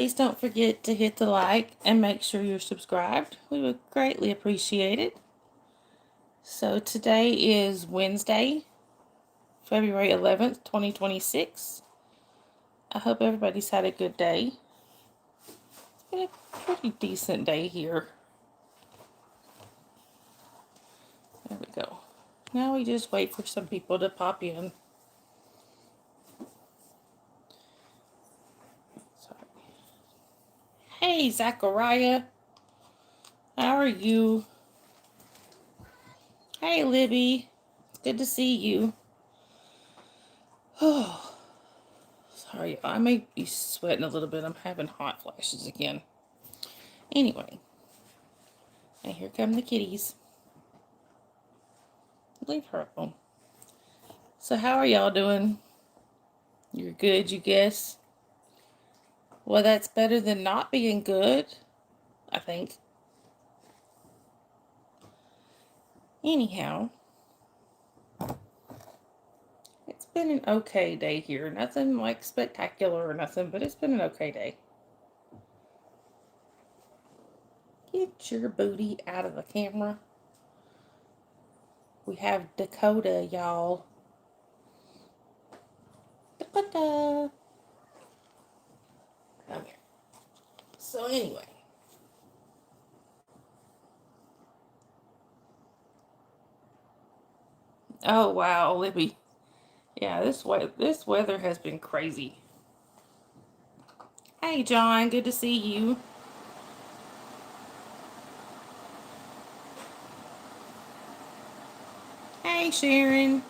Please don't forget to hit the like and make sure you're subscribed. We would greatly appreciate it. So today is Wednesday, February 11th, 2026. I hope everybody's had a good day. It's been a pretty decent day here. There we go. Now we just wait for some people to pop in. Sorry. Hey, Zachariah. How are you? Hey, Libby. It's good to see you. Oh, sorry. I may be sweating a little bit. I'm having hot flashes again. Anyway. And here come the kitties. Leave her alone. So how are y'all doing? You're good, you guess? Well, that's better than not being good, I think. Anyhow, it's been an okay day here. Nothing like spectacular or nothing, but it's been an okay day. Get your booty out of the camera. We have Dakota, y'all. Dakota. Okay. So anyway. Oh, wow, Libby. Yeah, this weather has been crazy. Hey, John, good to see you. Hey, Sharon.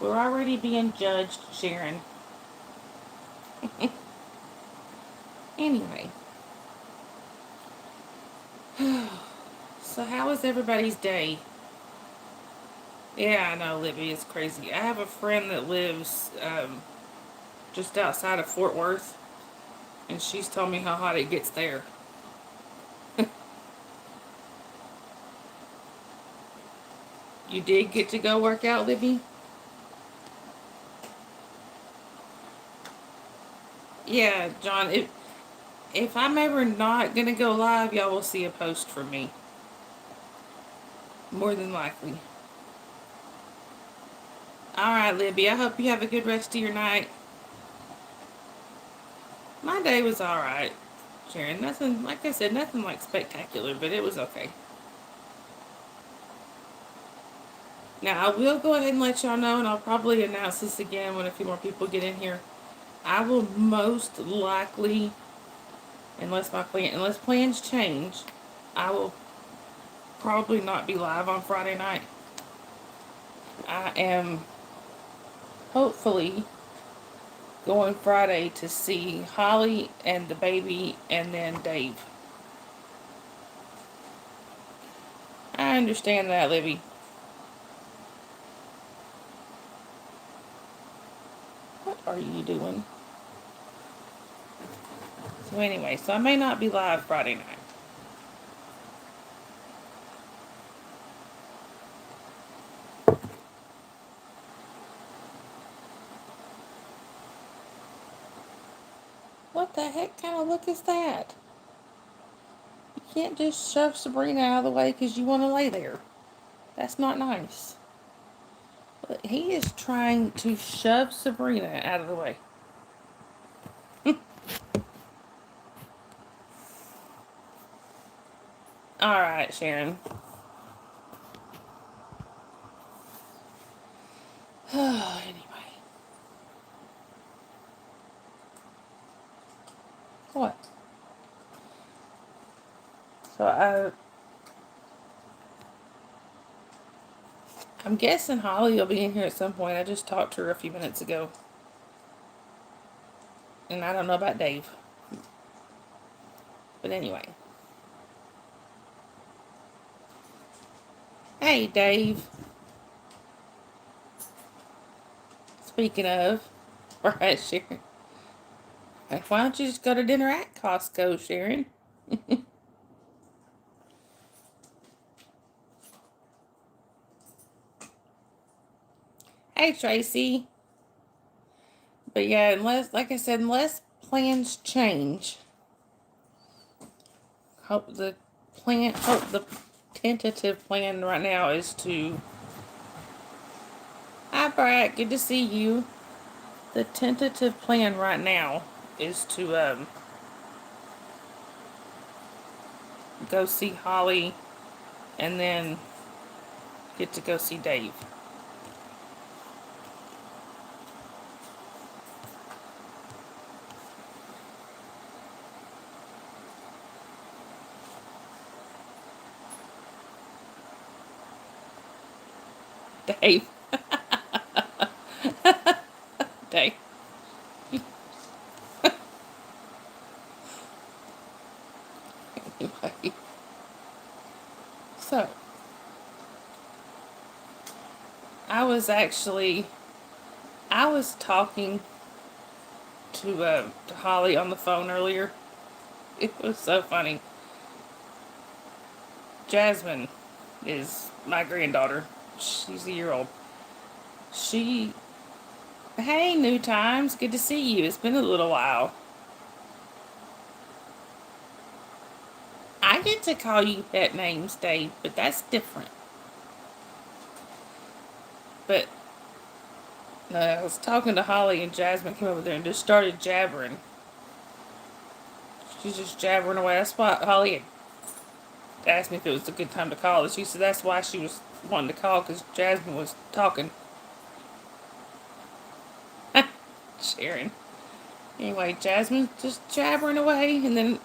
We're already being judged, Sharon. Anyway. So how was everybody's day? Yeah, I know, Libby, it's crazy. I have a friend that lives just outside of Fort Worth, and she's told me how hot it gets there. You did get to go work out, Libby? Yeah, John, if I'm ever not gonna go live, y'all will see a post from me. More than likely. Alright, Libby, I hope you have a good rest of your night. My day was alright, Sharon. Nothing, like I said, nothing like spectacular, but it was okay. Now, I will go ahead and let y'all know, and I'll probably announce this again when a few more people get in here. I will most likely, unless plans change, I will probably not be live on Friday night. I am hopefully going Friday to see Holly and the baby and then Dave. I understand that, Libby. What are you doing? So anyway, so I may not be live Friday night. What the heck kind of look is that? You can't just shove Sabrina out of the way because you want to lay there. That's not nice. But he is trying to shove Sabrina out of the way. Alright, Sharon. Anyway. What? So I'm guessing Holly will be in here at some point. I just talked to her a few minutes ago. And I don't know about Dave. But anyway. Hey, Dave. Speaking of. Right, Sharon. Why don't you just go to dinner at Costco, Sharon? Hey, Tracy. But yeah, unless, like I said, unless plans change, hope the tentative plan right now is to. Hi, Brad. Good to see you. The tentative plan right now is to go see Holly and then get to go see Dave. Dave. Dave. Anyway. So, I was actually, I was talking to Holly on the phone earlier. It was so funny. Jasmine is my granddaughter. She's a year old. She, hey, New Times, good to see you. It's been a little while. I get to call you pet names, Dave, but that's different. But I was talking to Holly and Jasmine came over there and just started jabbering. She's just jabbering away. That's why Holly had asked me if it was a good time to call. And she said that's why she was wanting to call because Jasmine was talking. Sharon. Anyway, Jasmine just jabbering away, and then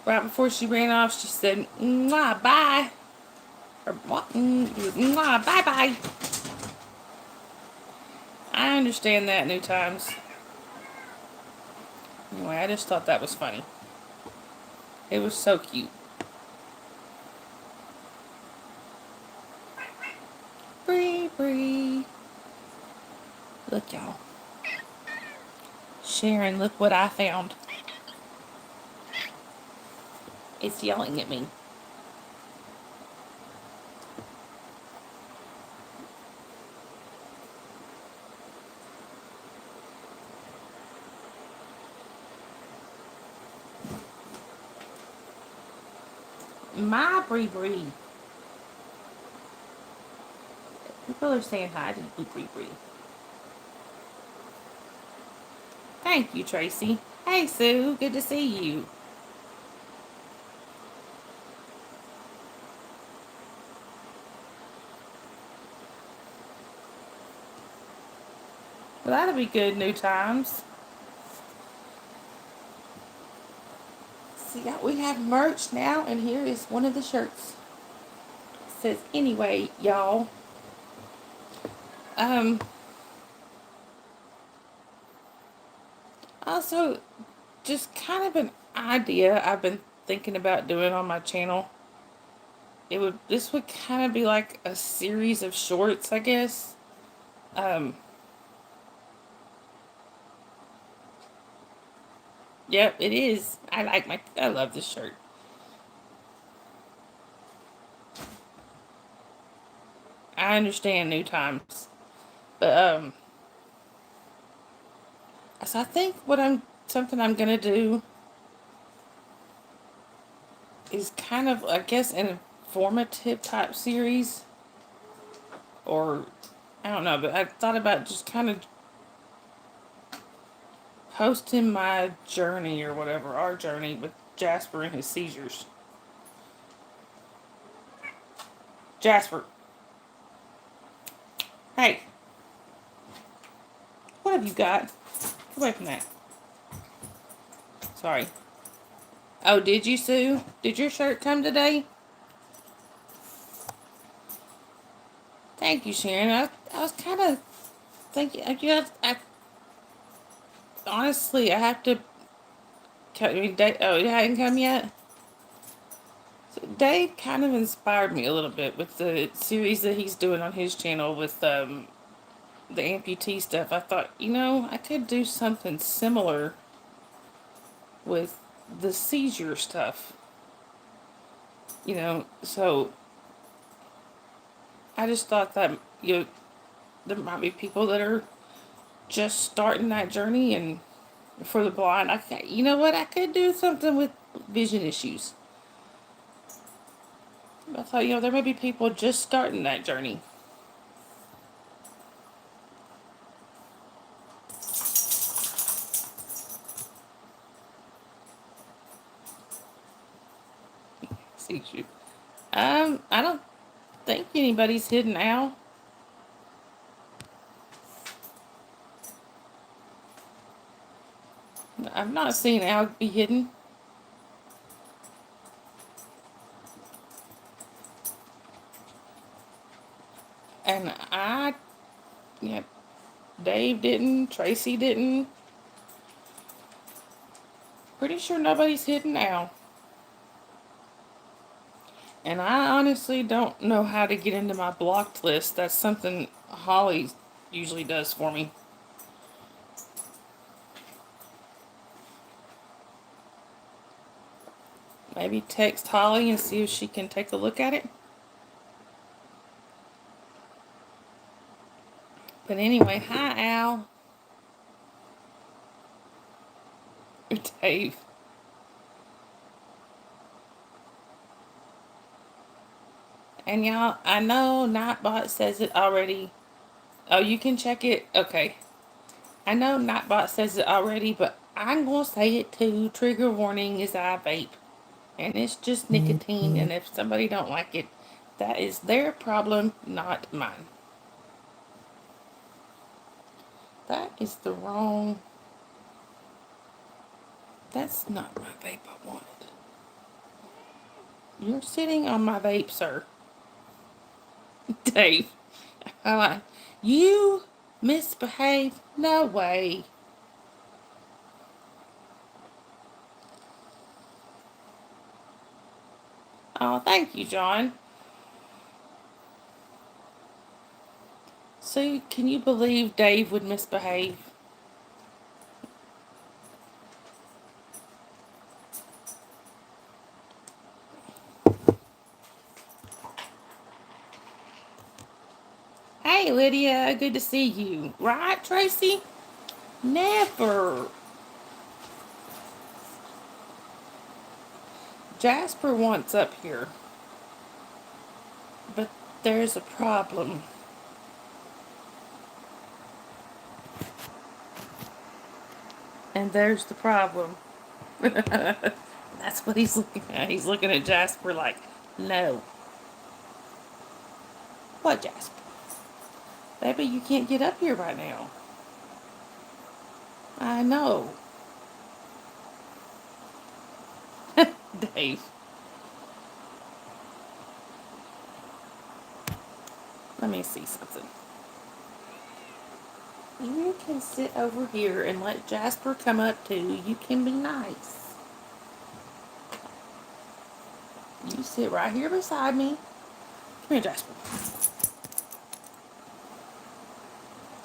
right before she ran off, she said, "Mwah, bye," or "Mwah, bye, bye." I understand that, New Times. Anyway, I just thought that was funny. It was so cute. Bree, Bree. Look, y'all. Sharon, look what I found. It's yelling at me. My Bree Bree. People are saying hi to you, Bree Bree. Thank you, Tracy. Hey, Sue. Good to see you. Well, that'll be good, New Times. See, we have merch now, and here is one of the shirts. It says, anyway, y'all. Um, Also, just kind of an idea I've been thinking about doing on my channel. This would kind of be like a series of shorts, I guess. Um, yep, it is. I love this shirt. I understand New Times. But, so I think something I'm gonna do is kind of, I guess, an informative type series. Or, I don't know, but I thought about just kind of posting my journey or whatever, our journey with Jasper and his seizures. Jasper, hey, what have you got? Get away from that. Sorry. Oh, did you, Sue? Did your shirt come today? Thank you, Sharon. I was kind of thinking, honestly, I have to, I mean, Dave, oh, it hadn't come yet? So Dave kind of inspired me a little bit with the series that he's doing on his channel with, the amputee stuff. I thought, I could do something similar with the seizure stuff. So I just thought that there might be people that are just starting that journey, and for the blind, you know what? I could do something with vision issues. I thought, there may be people just starting that journey. See you. I don't think anybody's hidden Al. I've not seen Al be hidden. And yeah, Dave didn't, Tracy didn't. Pretty sure nobody's hidden Al. And I honestly don't know how to get into my blocked list. That's something Holly usually does for me. Maybe text Holly and see if she can take a look at it. But anyway, hi Al. Dave. And y'all, I know Nightbot says it already. Oh, you can check it? Okay. I know Nightbot says it already, but I'm going to say it too. Trigger warning is I vape. And it's just nicotine, and if somebody don't like it, that is their problem, not mine. That is the wrong... That's not my vape I wanted. You're sitting on my vape, sir. Dave. You misbehave? No way. Oh, thank you, John. So, can you believe Dave would misbehave? Hey, Lydia, good to see you. Right, Tracy? Never. Jasper wants up here. But there's a problem. And there's the problem. That's what he's looking at. He's looking at Jasper like, no. What, Jasper? Baby, you can't get up here right now. I know. Dave. Let me see something. You can sit over here and let Jasper come up too. You can be nice. You sit right here beside me. Come here, Jasper.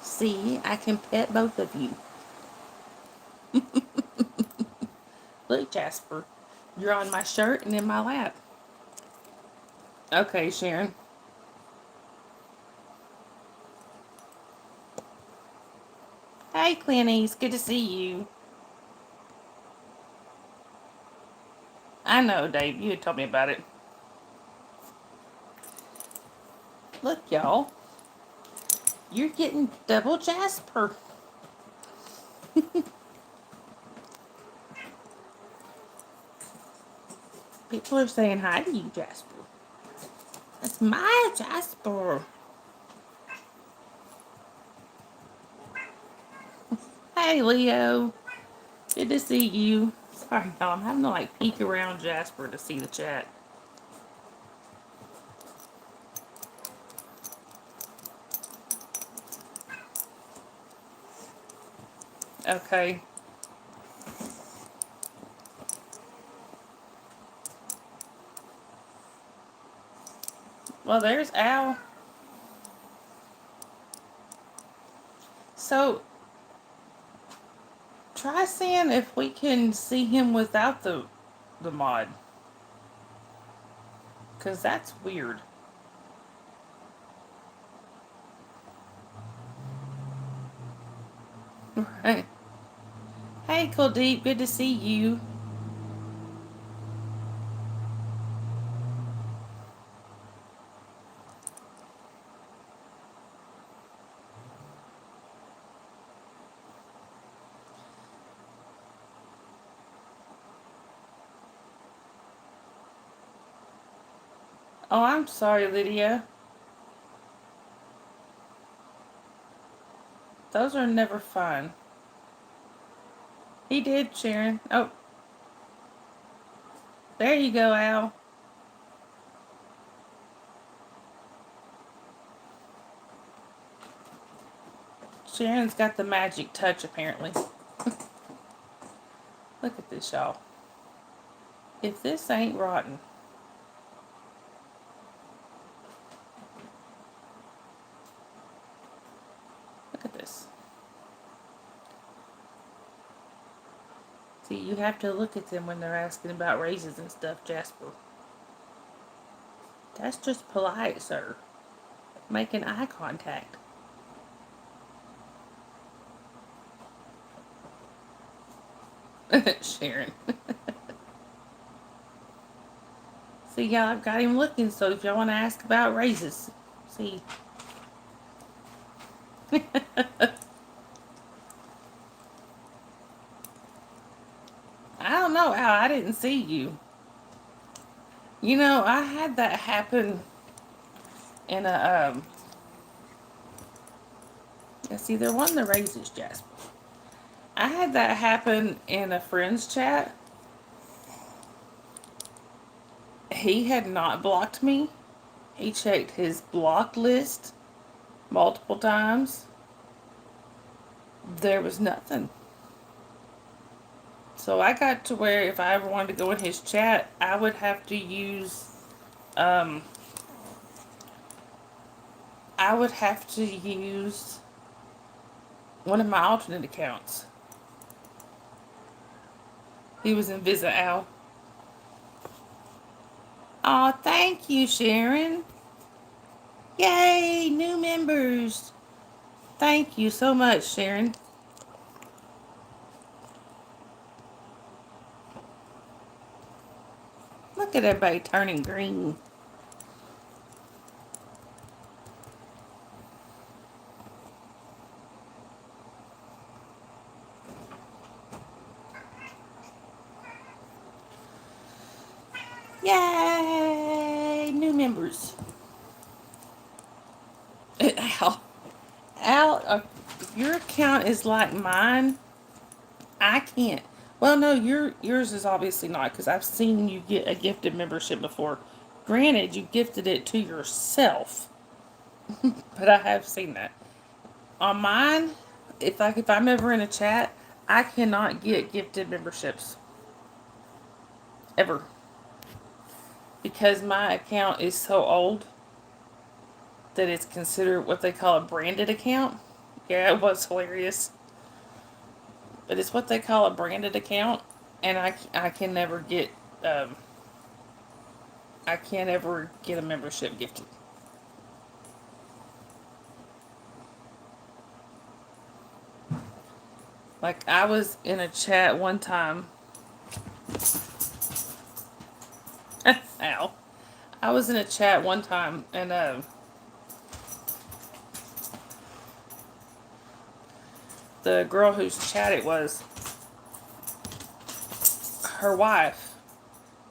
See, I can pet both of you. Look, Jasper. You're on my shirt and in my lap. Okay, Sharon. Hey, Clinties. Good to see you. I know, Dave. You had told me about it. Look, y'all. You're getting double Jasper. People are saying hi to you, Jasper. That's my Jasper. Hey, Leo. Good to see you. Sorry, y'all. I'm having to like peek around Jasper to see the chat. Okay. Well, there's Al. So, try seeing if we can see him without the mod. Because that's weird. Right. Hey, Kuldeep, good to see you. Oh, I'm sorry, Lydia. Those are never fun. He did, Sharon. Oh, there you go, Al. Sharon's got the magic touch, apparently. Look at this, y'all. If this ain't rotten. Look at this. See, you have to look at them when they're asking about raises and stuff, Jasper. That's just polite, sir. Making eye contact. Sharon. See, y'all, I've got him looking, so if y'all want to ask about raises, see. I don't know, Al, I didn't see you. You know, I had that happen in a, it's either one of the raises, Jasper. I had that happen in a friend's chat. He had not blocked me. He checked his blocked list multiple times. There was nothing. So I got to where if I ever wanted to go in his chat, I would have to use, um, I would have to use one of my alternate accounts. He was in Visit Al. Aw, thank you, Sharon. Yay, new members. Thank you so much, Sharon. Look at everybody turning green. Yay, new members. Al, if your account is like mine, I can't. Well, no, yours is obviously not because I've seen you get a gifted membership before. Granted, you gifted it to yourself, but I have seen that. On mine, if I'm ever in a chat, I cannot get gifted memberships ever because my account is so old that it's considered what they call a branded account. Yeah, it was hilarious, but it's what they call a branded account, and I can never get I can't ever get a membership gifted. Like I was in a chat one time. Ow. I was in a chat one time and the girl whose chat it was, her wife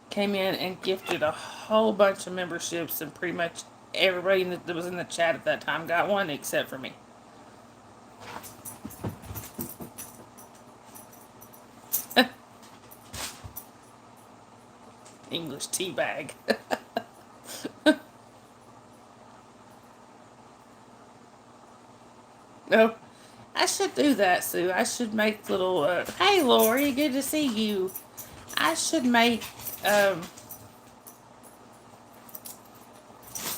came in and gifted a whole bunch of memberships, and pretty much everybody that was in the chat at that time got one except for me. English tea bag. No, I should do that, Sue. I should make little. Hey, Lori, good to see you. I should make. Um,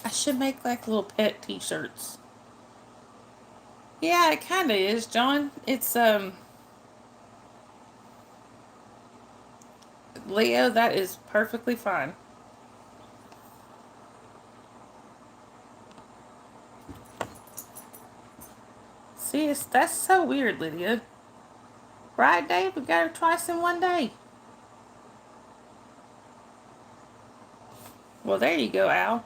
I should make like little pet T-shirts. Yeah, it kind of is, John. It's Leo. That is perfectly fine. See, that's so weird, Lydia. Right, Dave? We got her twice in one day. Well, there you go, Al.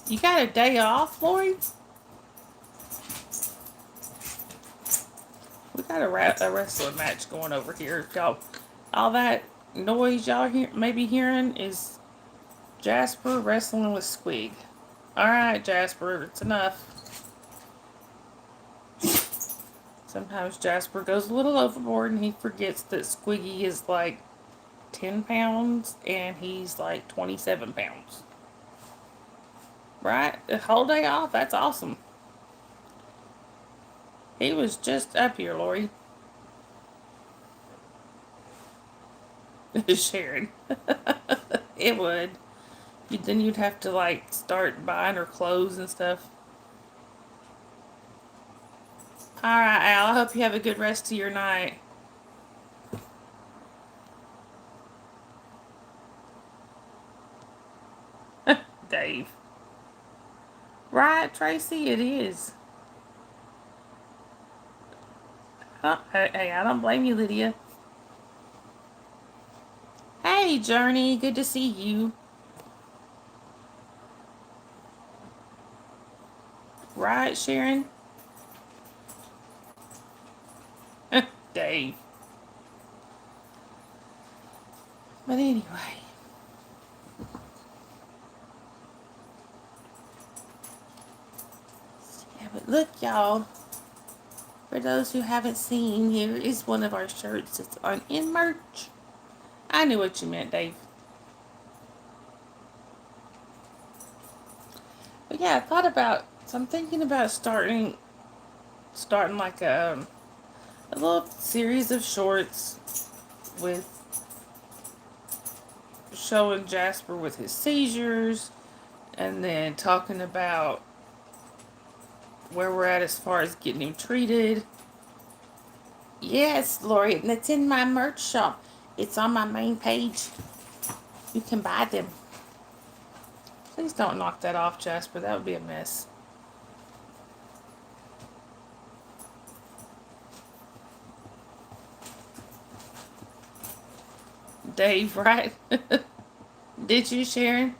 You got a day off, Lori? We got a wrestling match going over here. Y'all, all that noise y'all may be hearing is Jasper wrestling with Squig. Alright, Jasper, it's enough. Sometimes Jasper goes a little overboard and he forgets that Squiggy is like 10 pounds and he's like 27 pounds. Right? A whole day off? That's awesome. He was just up here, Lori. Sharon. It would. Then you'd have to like start buying her clothes and stuff. Alright, Al, I hope you have a good rest of your night. Dave. Right, Tracy, it is. Hey, I don't blame you, Lydia. Hey, Journey, good to see you. Right, Sharon? Dave. But anyway. Yeah, but look, y'all. For those who haven't seen, here is one of our shirts. It's on in merch. I knew what you meant, Dave. But yeah, I thought about. So I'm thinking about starting like a little series of shorts with showing Jasper with his seizures, and then talking about where we're at as far as getting him treated. Yes, Lori, and it's in my merch shop. It's on my main page. You can buy them. Please don't knock that off, Jasper. That would be a mess. Dave, right? Did you, Sharon?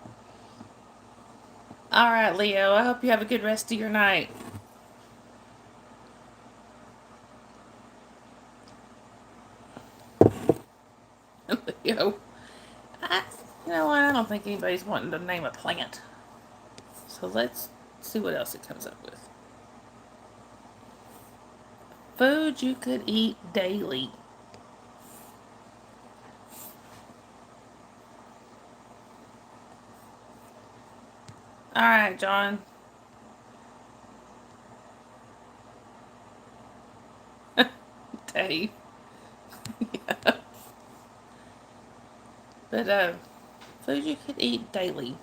All right, Leo. I hope you have a good rest of your night. Leo. You know what? I don't think anybody's wanting to name a plant. So let's see what else it comes up with. Food you could eat daily. All right, John. Dave. Yeah. But food you could eat daily.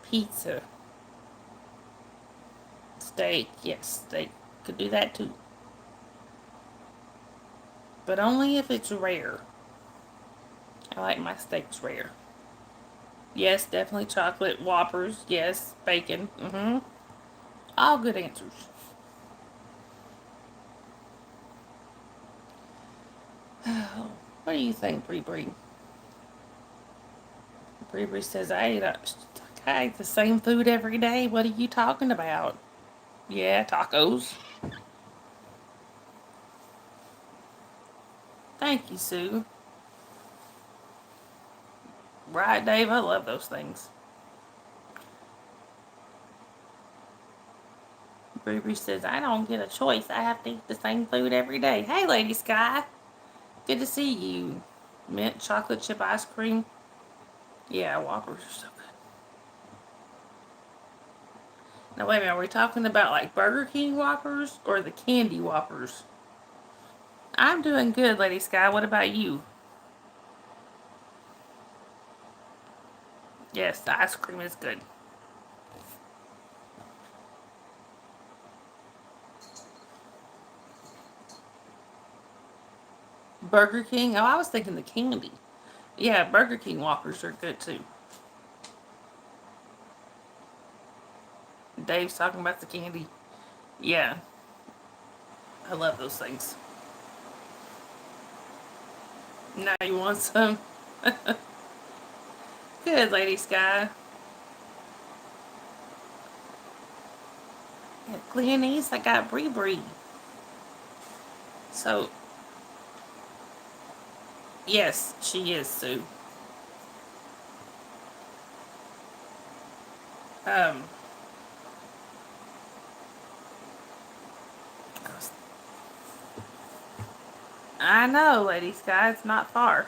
Pizza. Steak. Yes, steak. Could do that too. But only if it's rare. I like my steaks rare. Yes, definitely chocolate. Whoppers. Yes. Bacon. Mm-hmm. All good answers. What do you think, Bree Bree? Bree Bree says, I ate the same food every day. What are you talking about? Yeah, tacos. Thank you, Sue. Right, Dave? I love those things. Bree Bree says, I don't get a choice. I have to eat the same food every day. Hey, Lady Sky. Good to see you. Mint chocolate chip ice cream. Yeah, Whoppers are so good. Now, wait a minute. Are we talking about like Burger King Whoppers or the candy Whoppers? I'm doing good, Lady Sky. What about you? Yes, the ice cream is good. Burger King? Oh, I was thinking the candy. Yeah, Burger King Whoppers are good too. Dave's talking about the candy. Yeah. I love those things. Now you want some? Good, Lady Sky. At Cleonice, I got Bree Bree. So, yes, she is, Sue. Um, I know, Lady Sky, it's not far.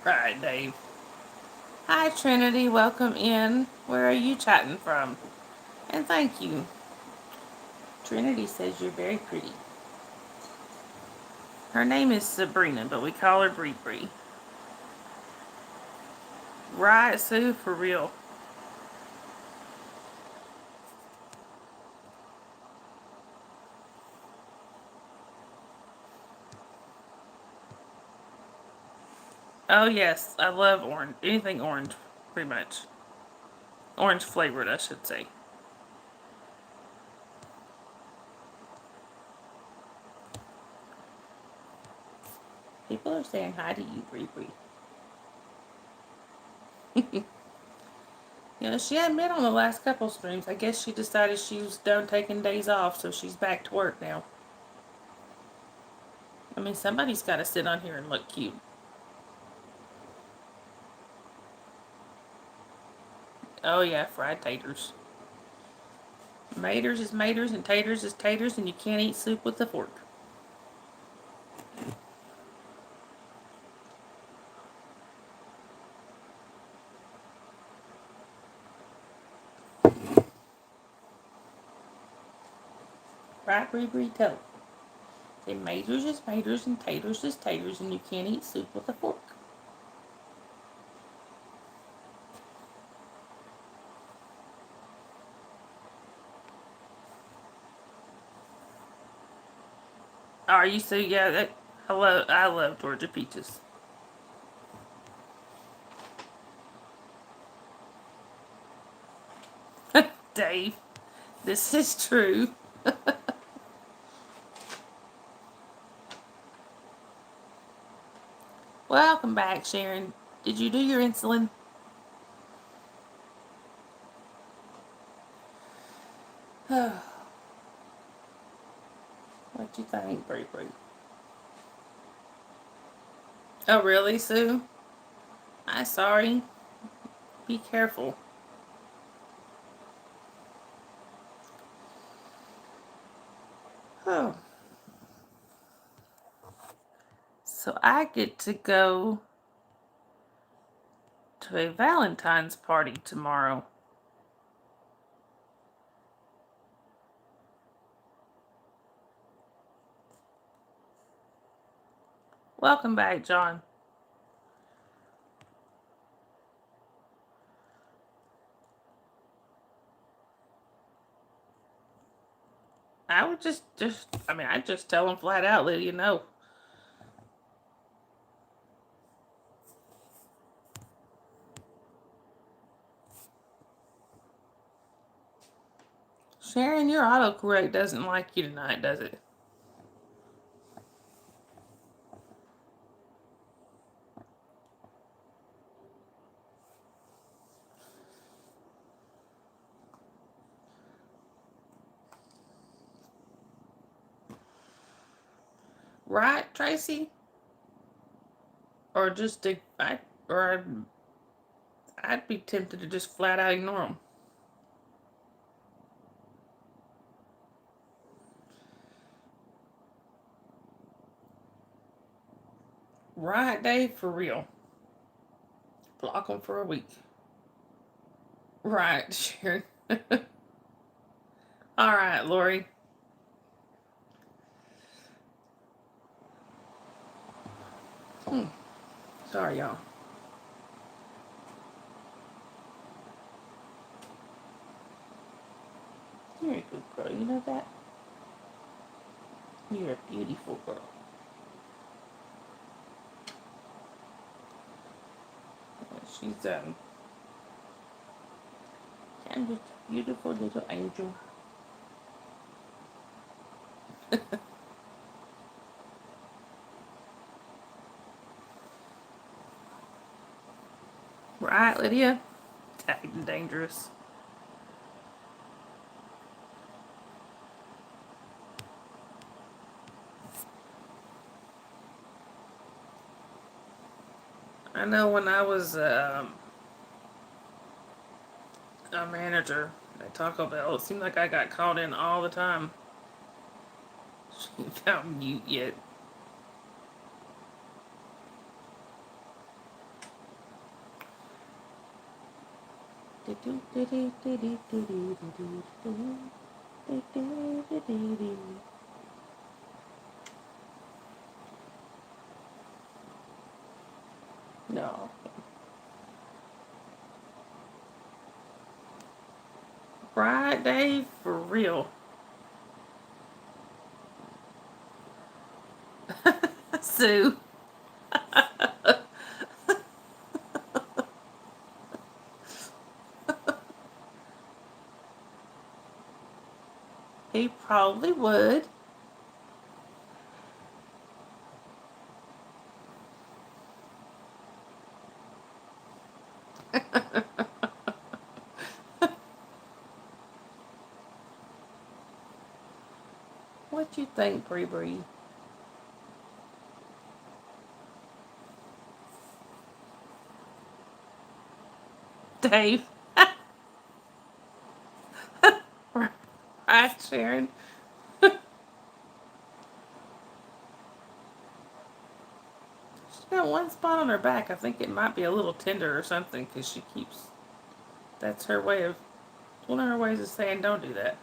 Right, Dave. Hi, Trinity. Welcome in. Where are you chatting from? And thank you. Trinity says you're very pretty. Her name is Sabrina, but we call her Bree Bree. Right, Sue? For real. Oh, yes. I love orange. Anything orange, pretty much. Orange flavored, I should say. People are saying hi to you, Bree Bree. You know, she hadn't been on the last couple streams. I guess she decided she was done taking days off, so she's back to work now. I mean, somebody's got to sit on here and look cute. Oh, yeah, fried taters. Maters is maters and taters is taters, and you can't eat soup with a fork. Right, Bree Bree, tell. Say maters is maters and taters is taters, and you can't eat soup with a fork. Are you so? Yeah, that. Hello, I love Georgia peaches. Dave, this is true. Welcome back, Sharon. Did you do your insulin? What you think, Bree Bree? Oh, really, Sue? I'm sorry. Be careful. Oh. So I get to go to a Valentine's party tomorrow. Welcome back, John. I would I'd just tell him flat out, let you know. Sharon, your autocorrect doesn't like you tonight, does it? Right, Tracy? Or just I'd be tempted to just flat out ignore them. Right, Dave, for real. Block them for a week. Right, Sharon. All right, Lori. Sorry, y'all. You're a good girl. You know that? You're a beautiful girl. She's kind of beautiful little angel. Right, Lydia? Tagged and dangerous. I know when I was a manager at Taco Bell, it seemed like I got called in all the time. She found mute yet. No. Right, Dave? For real. Sue. He probably would. What you think, Bree Bree? Dave? Right, Sharon? She's got one spot on her back. I think it might be a little tender or something because she keeps. That's her way of. One of her ways of saying don't do that.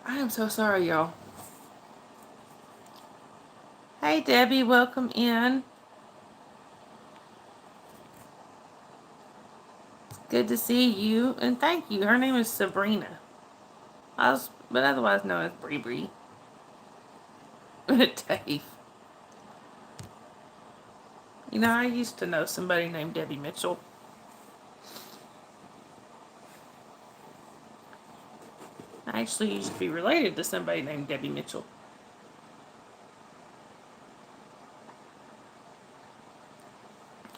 I am so sorry, y'all. Hey, Debbie, welcome in. Good to see you, and thank you. Her name is Sabrina. But otherwise known as Bree Bree. Dave. You know, I used to know somebody named Debbie Mitchell. I actually used to be related to somebody named Debbie Mitchell.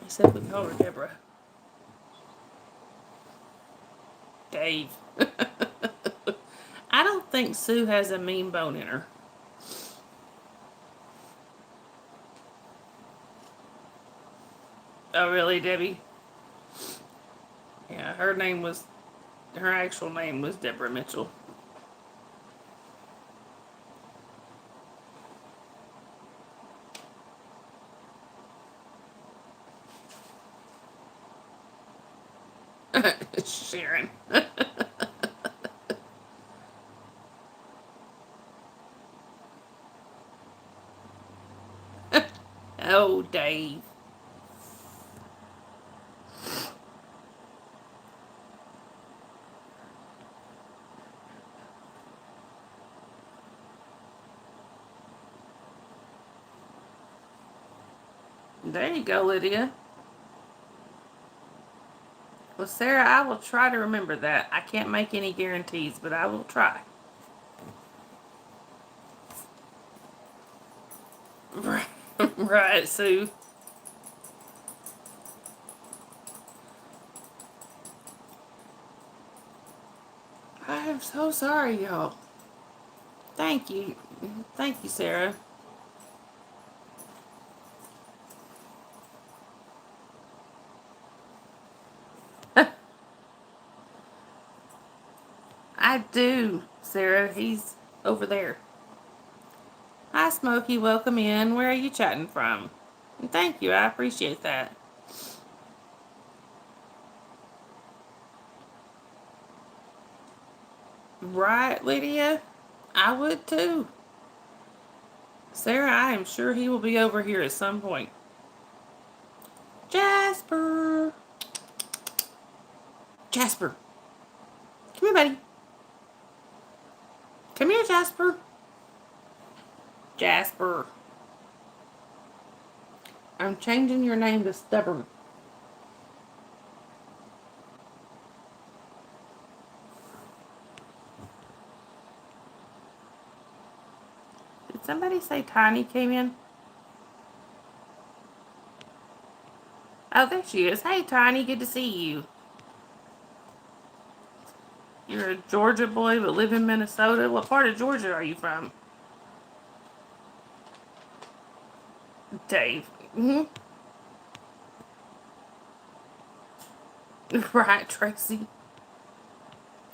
Except we call her Deborah. Dave. I don't think Sue has a mean bone in her. Oh, really, Debbie? Yeah, her actual name was Deborah Mitchell. Sharon. Oh, Dave. There you go, Lydia. Well, Sarah, I will try to remember that. I can't make any guarantees, but I will try. Right, Sue. I am so sorry, y'all. Thank you. Thank you, Sarah. I do, Sarah. He's over there. Hi, Smokey. Welcome in. Where are you chatting from? And thank you. I appreciate that. Right, Lydia? I would too. Sarah, I am sure he will be over here at some point. Jasper! Jasper! Come here, buddy. Come here, Jasper. Jasper. I'm changing your name to Stubborn. Did somebody say Tiny came in? Oh, there she is. Hey, Tiny, good to see you. You're a Georgia boy but live in Minnesota. What part of Georgia are you from? Dave. Mm-hmm. Right, Tracy.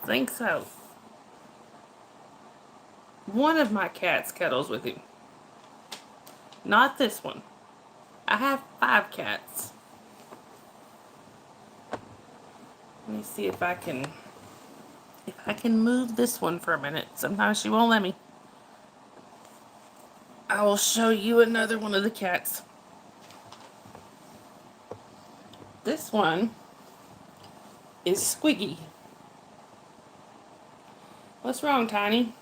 Think so. One of my cats cuddles with him. Not this one. I have 5 cats. Let me see if I can move this one for a minute. Sometimes she won't let me. I will show you another one of the cats. This one is Squiggy. What's wrong, Tiny?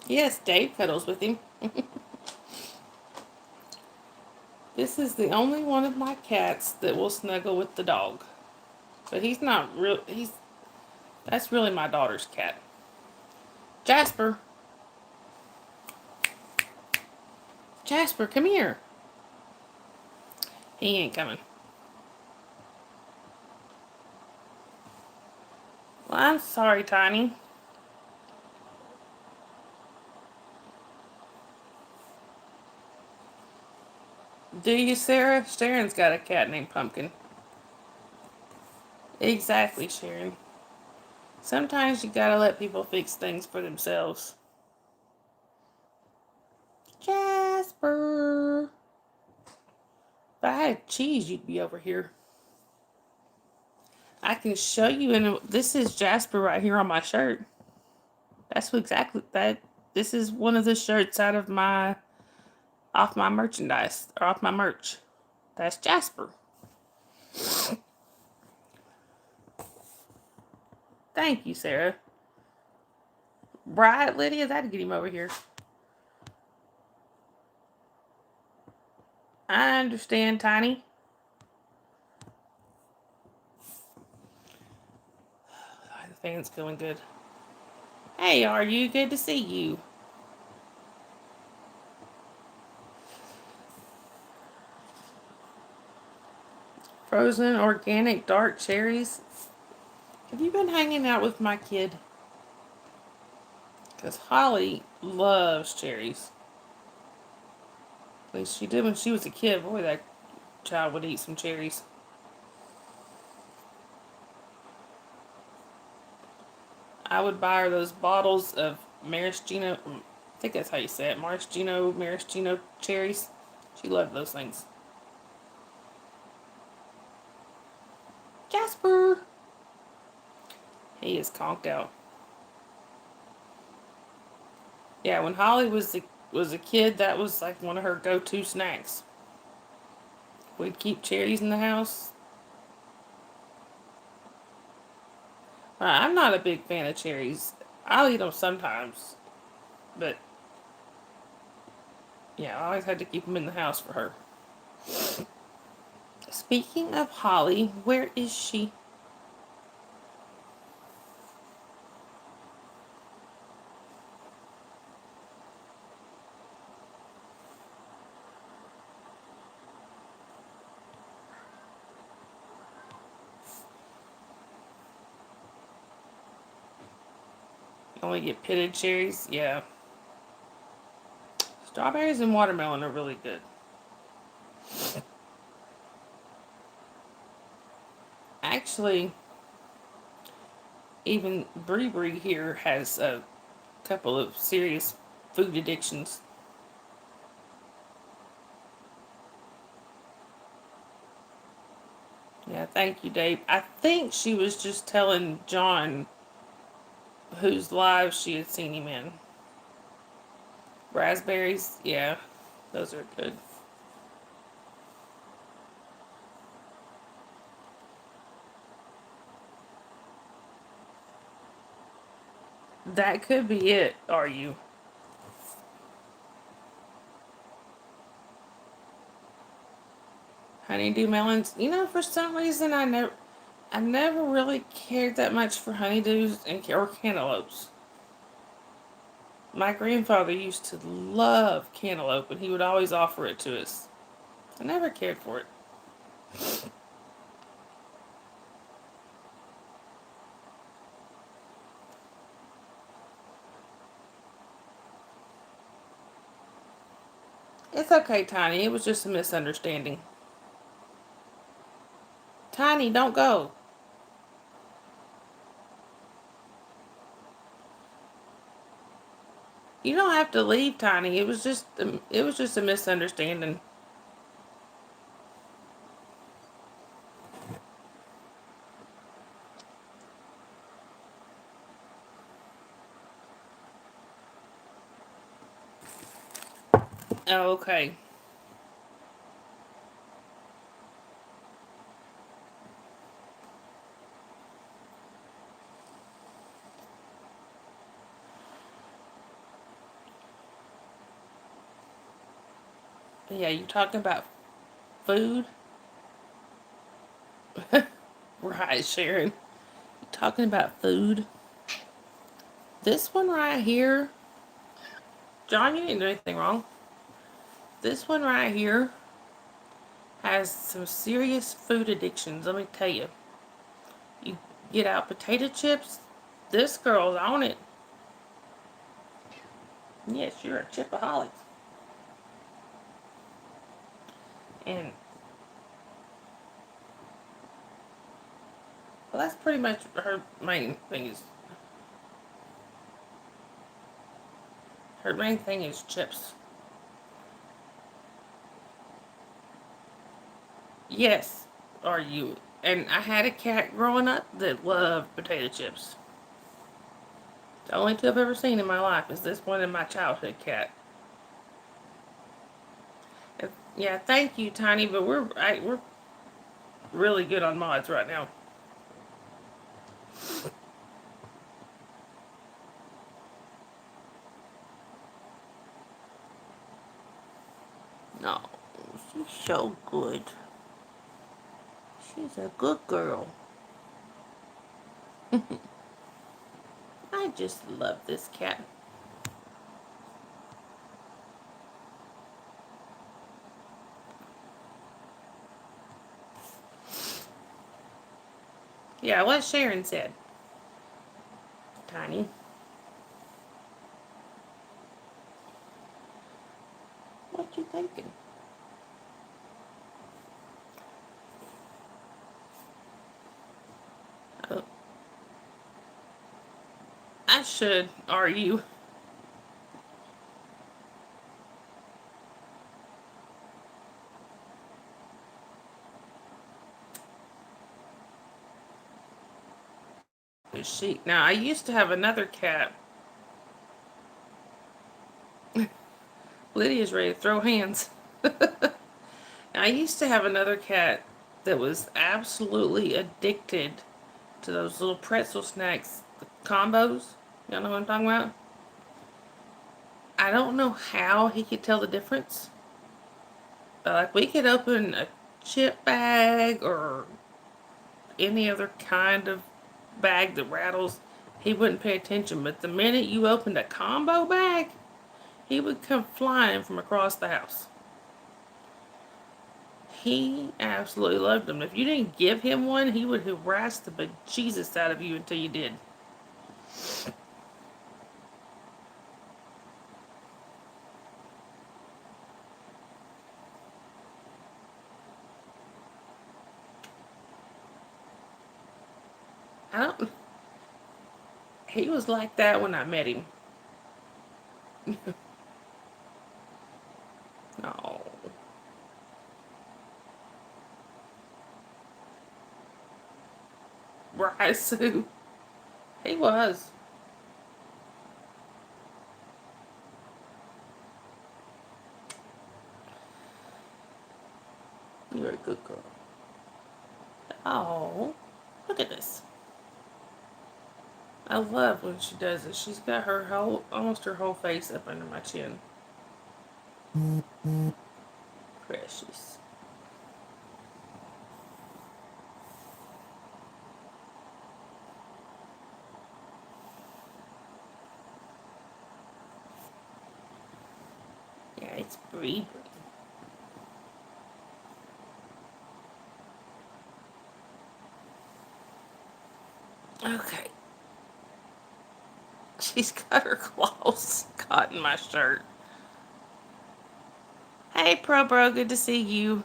Yes, Dave cuddles with him. This is the only one of my cats that will snuggle with the dog. But he's not real. That's really my daughter's cat. Jasper. Jasper, come here. He ain't coming. Well, I'm sorry, Tiny. Do you, Sarah? Sharon's got a cat named Pumpkin. Exactly, Sharon. Sometimes you gotta let people fix things for themselves. Jasper. If I had cheese, you'd be over here. I can show you, this is Jasper right here on my shirt. That's exactly that. This is one of the shirts off my merchandise, or off my merch. That's Jasper. Thank you, Sarah. Right, Lydia? That'd get him over here. I understand, Tiny. The fan's feeling good. Hey, are you? Good to see you. Frozen organic dark cherries. Have you been hanging out with my kid? Because Holly loves cherries. At least she did when she was a kid. Boy, that child would eat some cherries. I would buy her those bottles of maraschino. I think that's how you say it. Maraschino cherries. She loved those things. Jasper! He is conked out. Yeah, when Holly was a kid, that was like one of her go-to snacks. We'd keep cherries in the house. I'm not a big fan of cherries. I'll eat them sometimes, but yeah, I always had to keep them in the house for her. Speaking of Holly, where is she? You only get pitted cherries? Yeah. Strawberries and watermelon are really good. Actually, even Bree here has a couple of serious food addictions. Yeah, thank you, Dave. I think she was just telling John whose live she had seen him in. Raspberries, yeah, those are good. That could be it, are you? Honeydew melons. You know, for some reason, I never really cared that much for honeydews or cantaloupes. My grandfather used to love cantaloupe, and he would always offer it to us. I never cared for it. It's okay, Tiny. It was just a misunderstanding. Tiny, don't go. You don't have to leave, Tiny. It was just a misunderstanding. Oh, okay. Yeah, you talking about food? Right, Sharon. You talking about food? This one right here, John, you didn't do anything wrong. This one right here has some serious food addictions, let me tell you. You get out potato chips, this girl's on it. Yes, you're a chipaholic. And, well, that's pretty much her main thing is, her main thing is chips. Yes, are you? And I had a cat growing up that loved potato chips. The only two I've ever seen in my life is this one and my childhood cat. Yeah, thank you, Tiny, but we're really good on mods right now. No, she's so good. She's a good girl. I just love this cat. Yeah, what Sharon said. Tiny. What you thinking? Oh, I should. Are you? Is she? Now, I used to have another cat. Lydia's ready to throw hands. I used to have another cat that was absolutely addicted to those little pretzel snacks, the combos. Y'all know what I'm talking about? I don't know how he could tell the difference. But like we could open a chip bag or any other kind of bag that rattles, he wouldn't pay attention. But the minute you opened a combo bag, he would come flying from across the house. He absolutely loved them. If you didn't give him one, he would harass the bejesus out of you until you did. I don't. He was like that when I met him. Oh, right, Sue. He was. You're a good girl. Oh, look at this. I love when she does it. She's got her whole, almost her whole face up under my chin. Precious. Yeah, it's Bree. Okay. She's got her claws caught in my shirt. Hey, Pro Bro, good to see you.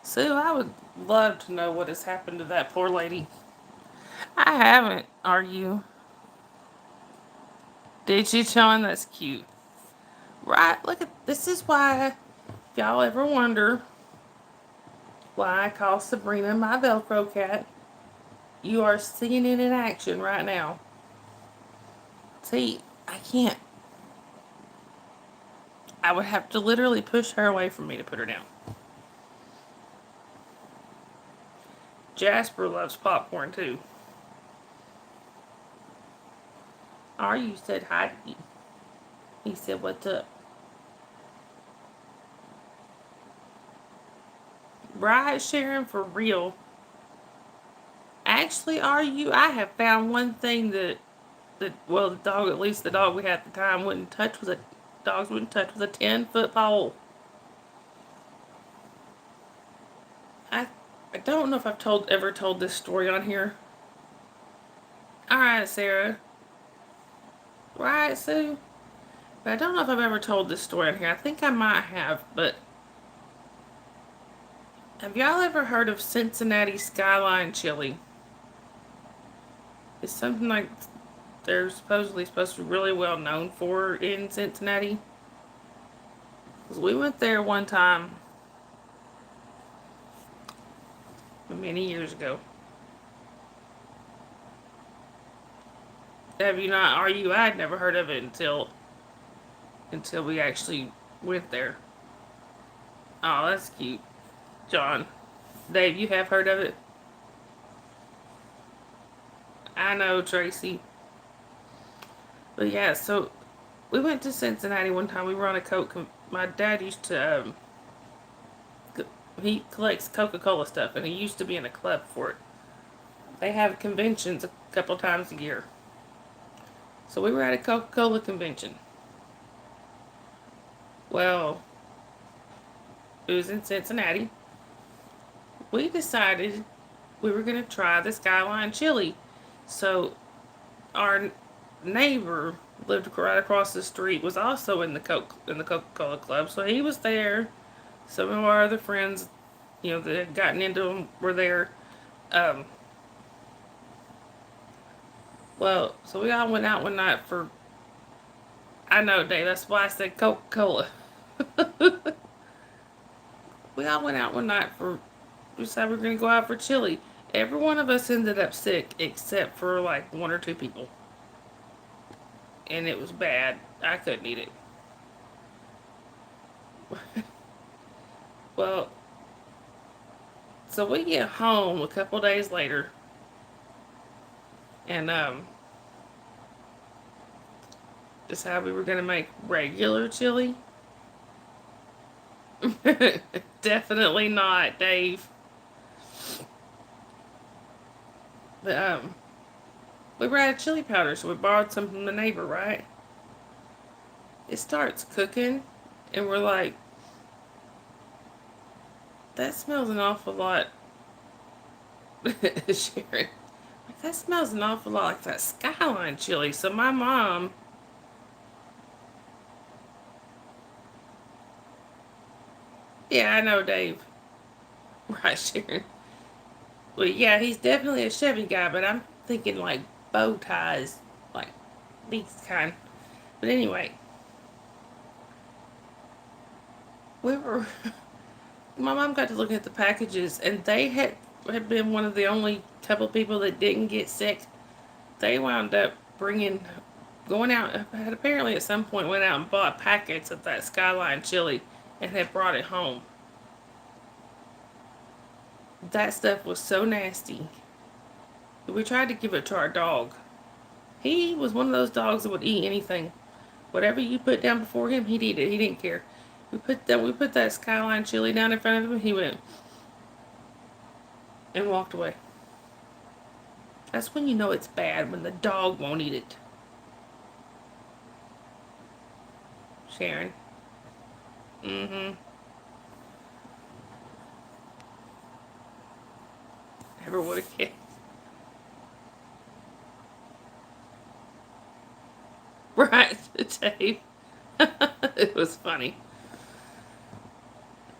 Sue, I would love to know what has happened to that poor lady. I haven't. Are you? Did you, John? That's cute. Right? Look at this. Is why, if y'all ever wonder why I call Sabrina my Velcro cat, you are seeing it in action right now. See, I can't. I would have to literally push her away from me to put her down. Jasper loves popcorn too. Are you said hi to you? He said, "What's up?" Right, Sharon, for real. Actually, are you? I have found one thing that well, the dog, at least the dog we had at the time, wouldn't touch was a dogs wouldn't touch was a 10-foot pole. I I don't know if I've ever told this story on here. All right, Sarah. Right, Sue. But I don't know if I've ever told this story on here. I think I might have, but have y'all ever heard of Cincinnati Skyline Chili? It's something like they're supposedly supposed to be really well known for in Cincinnati. 'Cause we went there one time many years ago. Have you not? Are you? I'd never heard of it until we actually went there. Oh, that's cute, John. Dave, you have heard of it? I know, Tracy. But yeah, so we went to Cincinnati one time. We were on a Coke. My dad used to, he collects Coca-Cola stuff, and he used to be in a club for it. They have conventions a couple times a year. So we were at a Coca-Cola convention. Well, it was in Cincinnati. We decided we were going to try the Skyline chili. So our neighbor lived right across the street, was also in the Coca-Cola club. So he was there. Some of our other friends, that had gotten into them were there. Um, well, so we all went out one night for. I know, Dave. That's why I said Coca-Cola. We all went out one night for. We decided we were going to go out for chili. Every one of us ended up sick except for like one or two people. And it was bad. I couldn't eat it. Well, so we get home a couple days later, and decided we were gonna make regular chili. Definitely not, Dave. The we were out of chili powder, so we borrowed some from the neighbor, right? It starts cooking, and we're like, that smells an awful lot. Sharon, like, that smells an awful lot like that Skyline chili. So my mom, yeah, I know, Dave. Right, Sharon. Well, yeah, he's definitely a Chevy guy, but I'm thinking like bow ties, like these kind. But anyway, we were. My mom got to look at the packages, and they had been one of the only couple people that didn't get sick. They wound up going out, had apparently at some point went out and bought packets of that Skyline chili and had brought it home. That stuff was so nasty. We tried to give it to our dog. He was one of those dogs that would eat anything. Whatever you put down before him, he'd eat it. He didn't care. We put that Skyline chili down in front of him. He went and walked away. That's when you know it's bad, when the dog won't eat it. Sharon. Mm-hmm. Never would have guessed. Right, Dave. It was funny.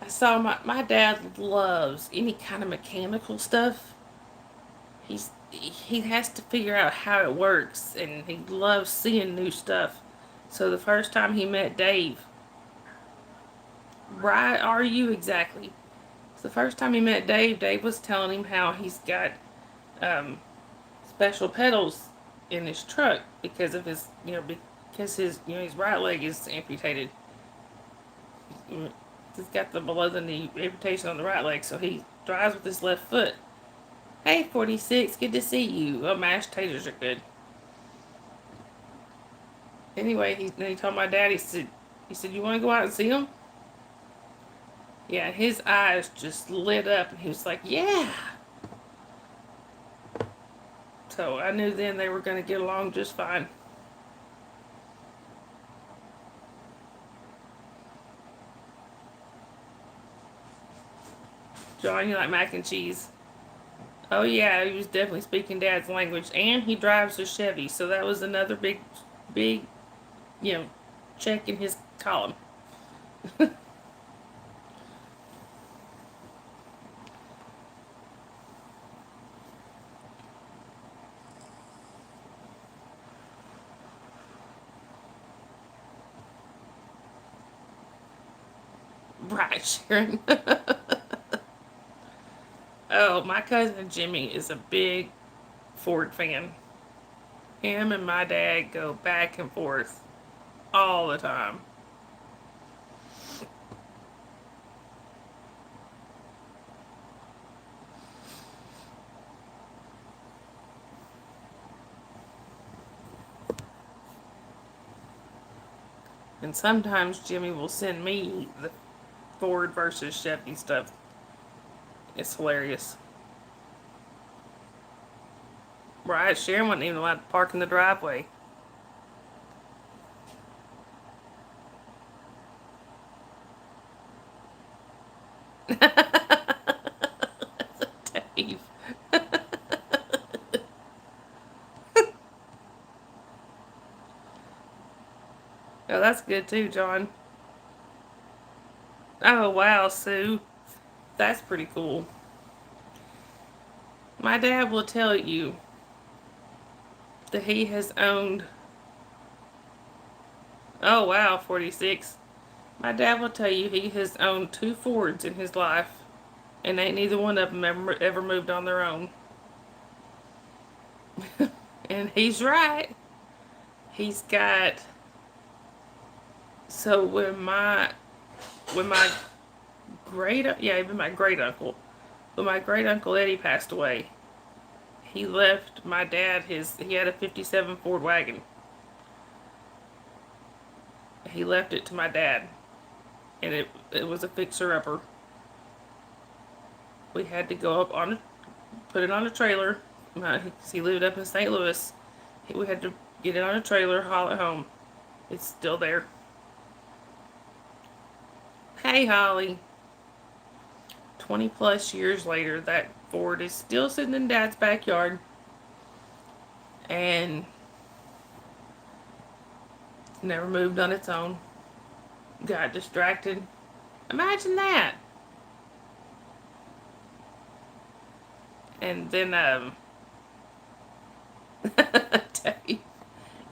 I saw my dad loves any kind of mechanical stuff. He has to figure out how it works, and he loves seeing new stuff. So the first time he met Dave, right, are you exactly? So the first time he met Dave, Dave was telling him how he's got um, special pedals in his truck because of his, because his right leg is amputated. He's got the below the knee amputation on the right leg, so he drives with his left foot. Hey, 46, good to see you. Oh, mashed taters are good. Anyway, he told my dad, he said, you want to go out and see him? Yeah, his eyes just lit up, and he was like, yeah. So I knew then they were going to get along just fine. John, you like mac and cheese? Oh yeah, he was definitely speaking Dad's language, and he drives a Chevy, so that was another big, you know, check in his column. Right, Sharon. Oh, my cousin Jimmy is a big Ford fan. Him and my dad go back and forth all the time. And sometimes Jimmy will send me the Ford versus Chevy stuff. It's hilarious. Right, Sharon wasn't even allowed to park in the driveway. Dave. Oh, that's good too, John. Oh, wow, Sue. That's pretty cool. My dad will tell you that he has owned. Oh, wow, 46. My dad will tell you he has owned two Fords in his life, and ain't neither one of them ever moved on their own. And he's right. He's got. So when my even my great uncle, when my great uncle Eddie passed away, he left my dad he had a 57 Ford wagon. He left it to my dad, and it was a fixer upper. We had to go up put it on a trailer. He lived up in St. Louis. We had to get it on a trailer, haul it home. It's still there. Hey, Holly. 20 plus years later, that Ford is still sitting in Dad's backyard. And never moved on its own. Got distracted. Imagine that. And then, and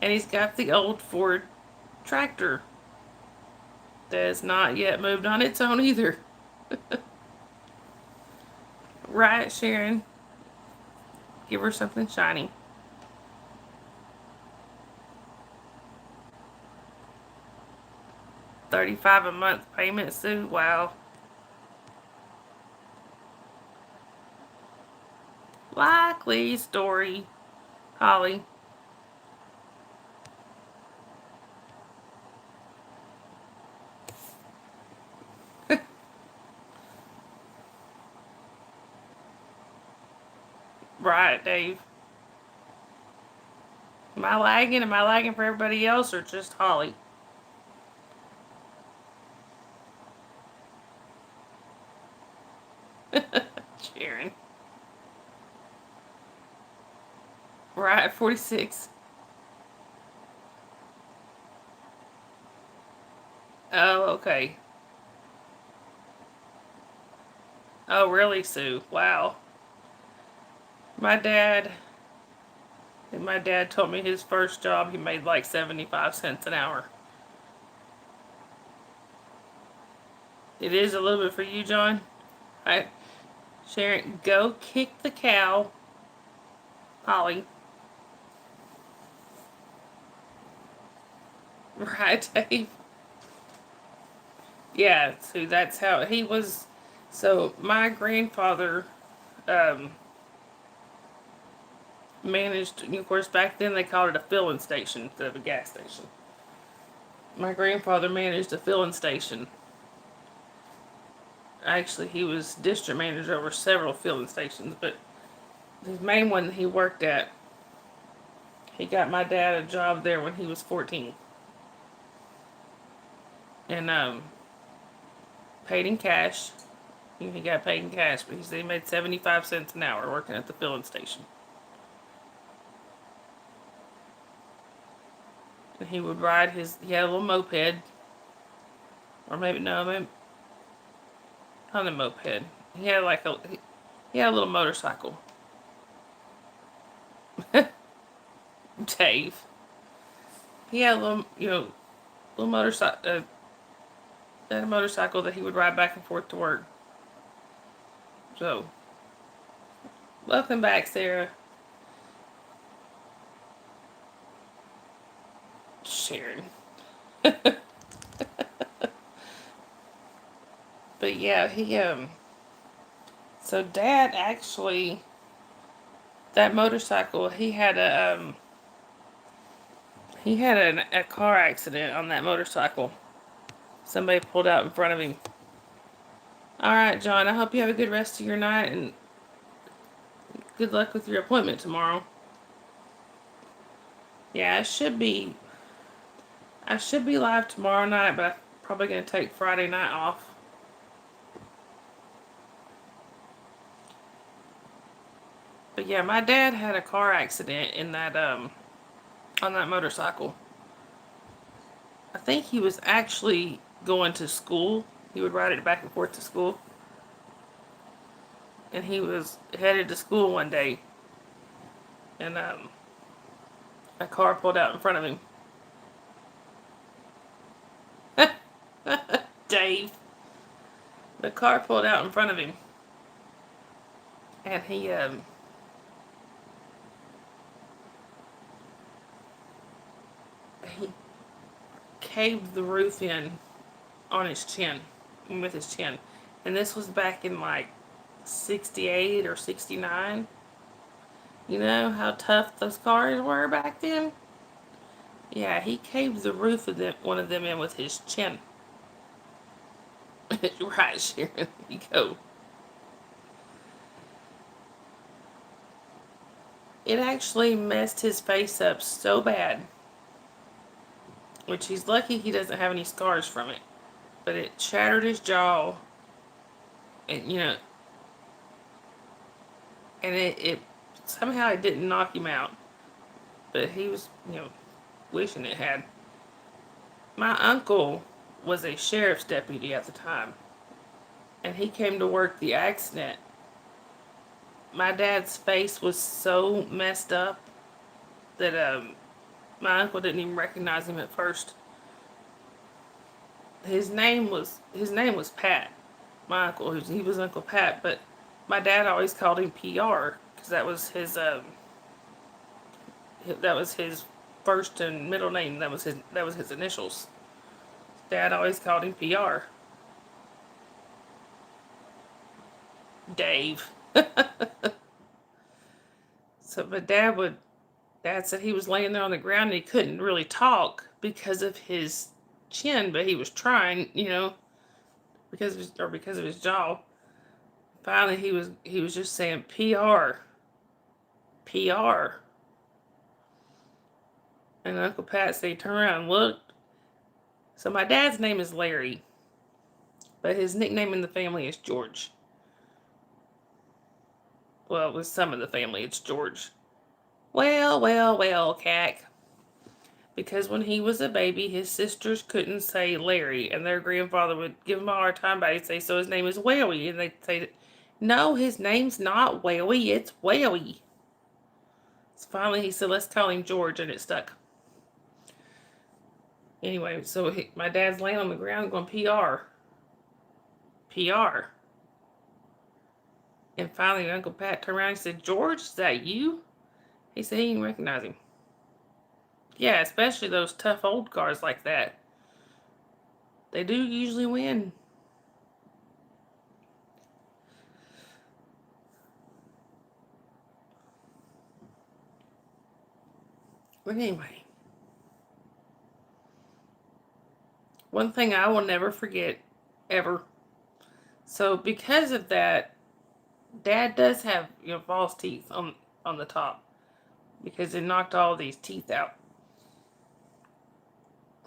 he's got the old Ford tractor that has not yet moved on its own either. Right, Sharon? Give her something shiny. $35 a month payment, Sue? Wow. Likely story, Holly. Right, Dave. Am I lagging? Am I lagging for everybody else or just Holly? Sharon. Right, 46. Oh, okay. Oh, really, Sue? Wow. My dad, my dad told me his first job he made like 75 cents an hour. It is a little bit for you, John. I, Sharon, go kick the cow, Holly. Right, Dave? Yeah, so that's how he was. So my grandfather um, managed, of course, back then they called it a filling station instead of a gas station. My grandfather managed a filling station. Actually, he was district manager over several filling stations, but his main one he worked at, he got my dad a job there when he was 14. And paid in cash. He got paid in cash, but he said he made 75 cents an hour working at the filling station. And he would ride he had a little moped. Or maybe, no, maybe, not a moped. He had he had a little motorcycle. Dave. He had a little, little motorcycle, had a motorcycle that he would ride back and forth to work. So, welcome back, Sarah. Sharon. But yeah, so Dad actually, that motorcycle, he had a car accident on that motorcycle. Somebody pulled out in front of him. All right, John, I hope you have a good rest of your night and good luck with your appointment tomorrow. Yeah, I should be live tomorrow night, but I'm probably going to take Friday night off. But yeah, my dad had a car accident in that on that motorcycle. I think he was actually going to school. He would ride it back and forth to school. And he was headed to school one day. And a car pulled out in front of him. Dave. The car pulled out in front of him. And he caved the roof in on his chin, with his chin. And this was back in like 68 or 69. You know how tough those cars were back then? Yeah, he caved the roof of one of them in with his chin. Right, Sharon. There you go. It actually messed his face up so bad, which he's lucky he doesn't have any scars from it. But it shattered his jaw, and and it somehow it didn't knock him out, but he was wishing it had. My uncle was a sheriff's deputy at the time, and he came to work the accident. My dad's face was so messed up that my uncle didn't even recognize him at first. His name was Pat. My uncle, he was Uncle Pat, but my dad always called him PR because that was his first and middle name. That was his initials. Dad always called him PR. Dave. So, but Dad said he was laying there on the ground and he couldn't really talk because of his chin, but he was trying, because of his jaw. Finally, he was just saying PR, PR. And Uncle Pat said he turned around and looked. So my dad's name is Larry, but his nickname in the family is George. Well, with some of the family, it's George. Well, Cack. Because when he was a baby, his sisters couldn't say Larry, and their grandfather would give him a hard time by it. He'd say, so his name is Wowie. And they'd say, no, his name's not Wowie, it's Wowie. So finally he said, let's call him George, and it stuck. Anyway, so my dad's laying on the ground going, PR. PR. And finally Uncle Pat turned around and said, George, is that you? He said he didn't recognize him. Yeah, especially those tough old cars like that. They do usually win. But anyway, one thing I will never forget, ever. So because of that, Dad does have, false teeth on the top, because it knocked all these teeth out.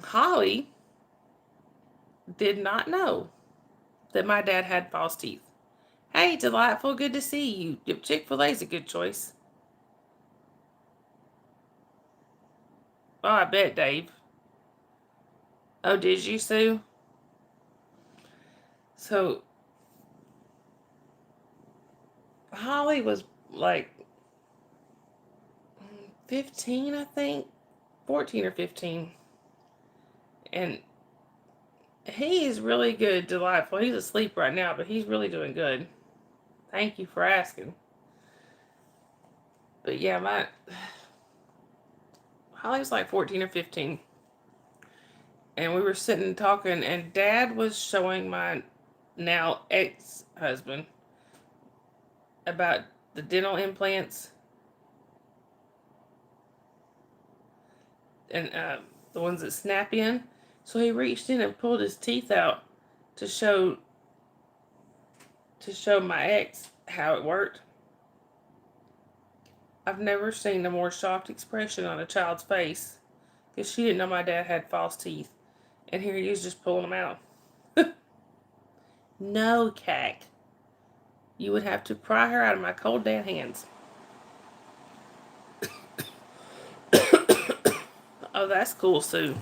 Holly did not know that my dad had false teeth. Hey, Delightful, good to see you. Chick-fil-A's a good choice. Oh, I bet, Dave. Oh, did you, Sue? So, Holly was like 15, I think. 14 or 15. And he is really good, Delightful. He's asleep right now, but he's really doing good. Thank you for asking. But yeah, Holly was like 14 or 15. And we were sitting talking, and Dad was showing my now ex-husband about the dental implants and the ones that snap in. So he reached in and pulled his teeth out to show my ex how it worked. I've never seen a more shocked expression on a child's face, because she didn't know my dad had false teeth. And here he is just pulling them out. No, Cack. You would have to pry her out of my cold dead hands. Oh, that's cool, Sue.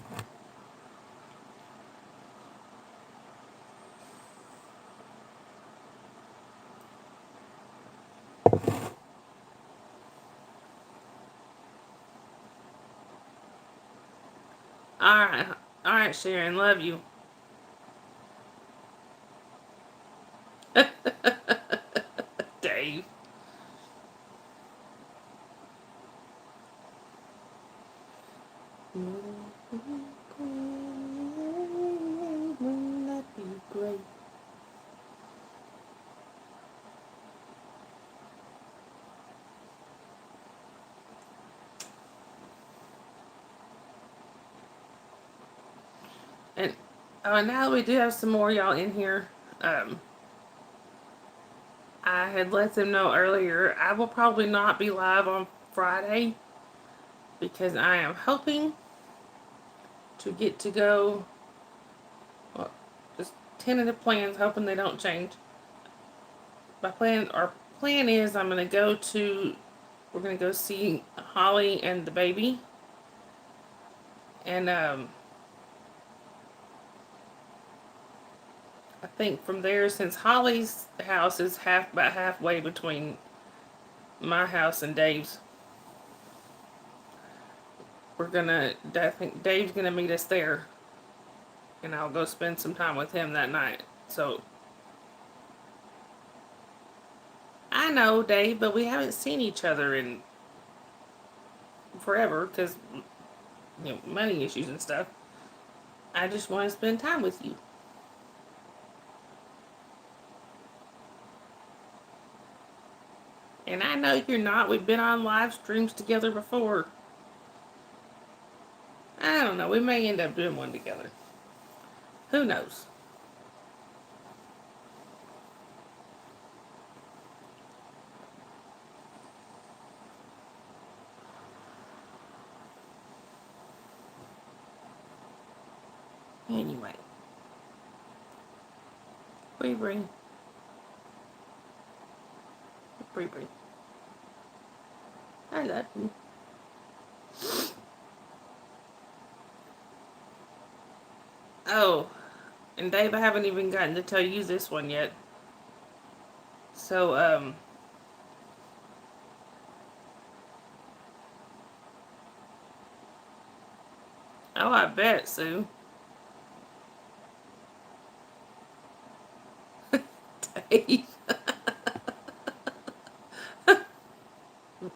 Alright, Sharon, love you. Dave. Wouldn't that be great? And now that we do have some more y'all in here, I had let them know earlier I will probably not be live on Friday, because I am hoping to get to go. Well, just tentative plans, hoping they don't change. Our plan is we're gonna go see Holly and the baby, and I think from there, since Holly's house is about halfway between my house and Dave's, I think Dave's gonna meet us there, and I'll go spend some time with him that night. So, I know, Dave, but we haven't seen each other in forever, because, money issues and stuff. I just want to spend time with you. And I know you're not. We've been on live streams together before. I don't know. We may end up doing one together. Who knows? Anyway. Bree Bree. Bree Bree. I love you. Oh, and Dave, I haven't even gotten to tell you this one yet. So, oh, I bet, Sue. Dave.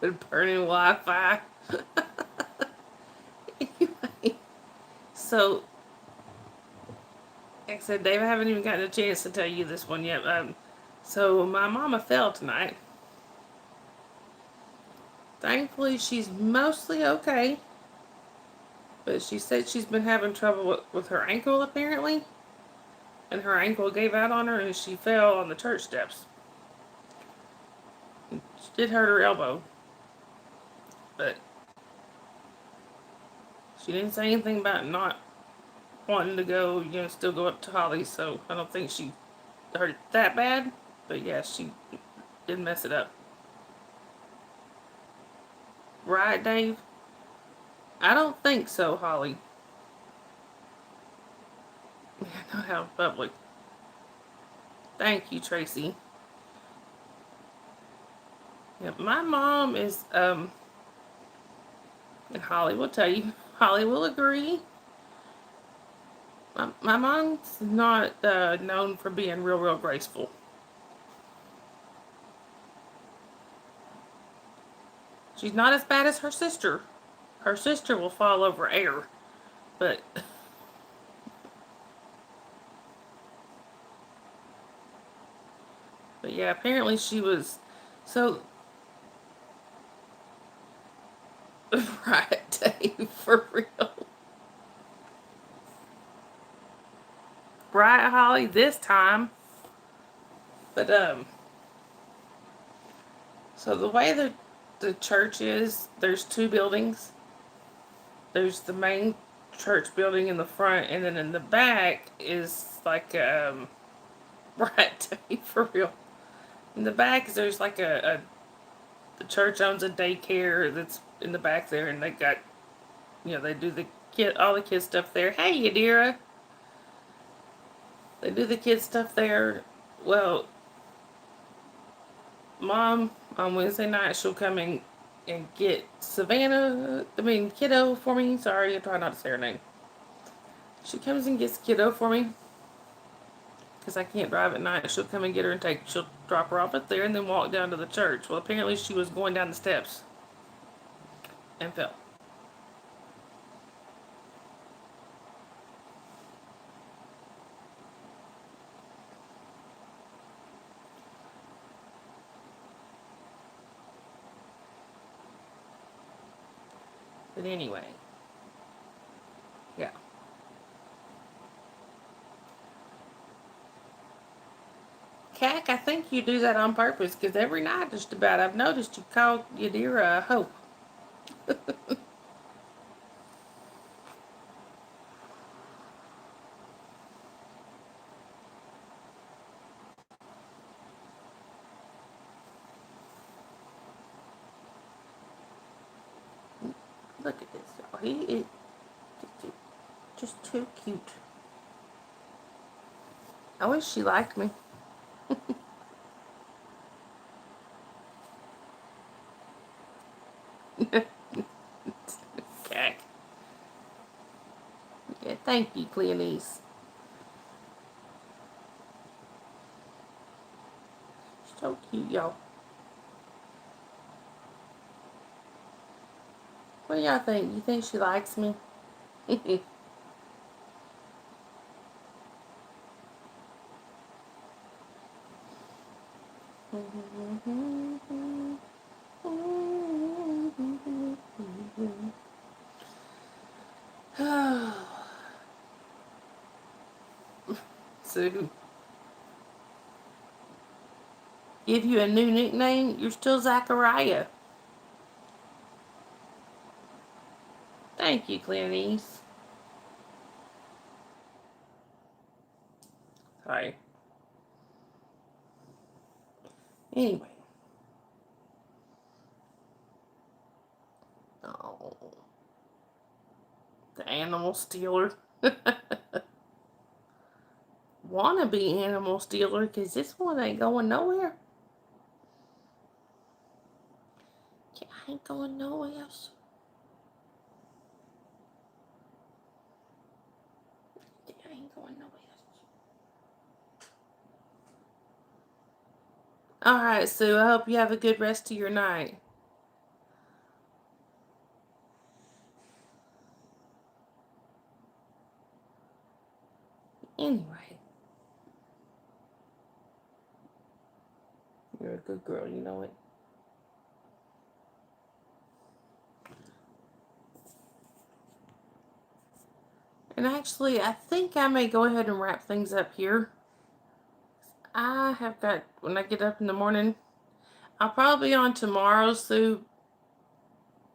With burning Wi-Fi. Anyway, so, like I said, Dave, I haven't even gotten a chance to tell you this one yet. So my mama fell tonight. Thankfully, she's mostly okay. But she said she's been having trouble with her ankle, apparently. And her ankle gave out on her and she fell on the church steps. She did hurt her elbow. But she didn't say anything about not wanting to go, still go up to Holly. So I don't think she hurt it that bad. But yeah, she did mess it up. Right, Dave? I don't think so, Holly. Not out in public. Thank you, Tracy. Yeah, my mom is, and Holly will tell you, Holly will agree. My mom's not known for being real graceful. She's not as bad as her sister. Her sister will fall over air. But yeah, apparently she was so right, Dave, for real. Right, Holly, this time. But so the way the church is, there's two buildings. There's the main church building in the front, and then in the back is like right, Dave, for real. In the back, there's like the church owns a daycare that's in the back there, and they got, they do all the kids stuff there. Hey, Yadira. They do the kids stuff there. Well, Mom, on Wednesday night, she'll come and get Kiddo for me. Sorry, I try not to say her name. She comes and gets Kiddo for me. Because I can't drive at night. She'll come and get her and she'll drop her off at there and then walk down to the church. Well, apparently she was going down the steps and fell. But anyway, yeah. Cack, I think you do that on purpose, because every night just about I've noticed you call Yadira a hope. Look at this, y'all. He is just too cute. I wish she liked me. Cack. Yeah, thank you, Cleonice. So cute, y'all. What do y'all think? You think she likes me? So, give you a new nickname? You're still Zachariah. Thank you, Cleonice. Sorry. Anyway. Oh. The animal stealer. Wanna be animal stealer, because this one ain't going nowhere. I ain't going nowhere else. I ain't going nowhere else. Alright, Sue, I hope you have a good rest of your night. Anyway. You're a good girl, you know it. And actually, I think I may go ahead and wrap things up here. I have got, when I get up in the morning, I'll probably be on tomorrow, Sue,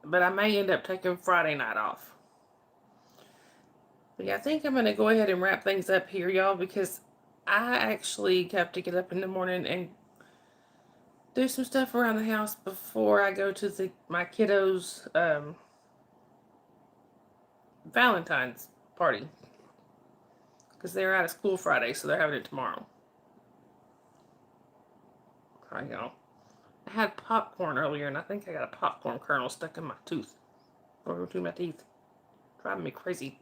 but I may end up taking Friday night off. But yeah, I think I'm going to go ahead and wrap things up here, y'all, because I actually have to get up in the morning and do some stuff around the house before I go to my kiddos' Valentine's party. Because they're out of school Friday, so they're having it tomorrow. Okay, y'all. I had popcorn earlier, and I think I got a popcorn kernel stuck in my tooth. Or between my teeth. Driving me crazy.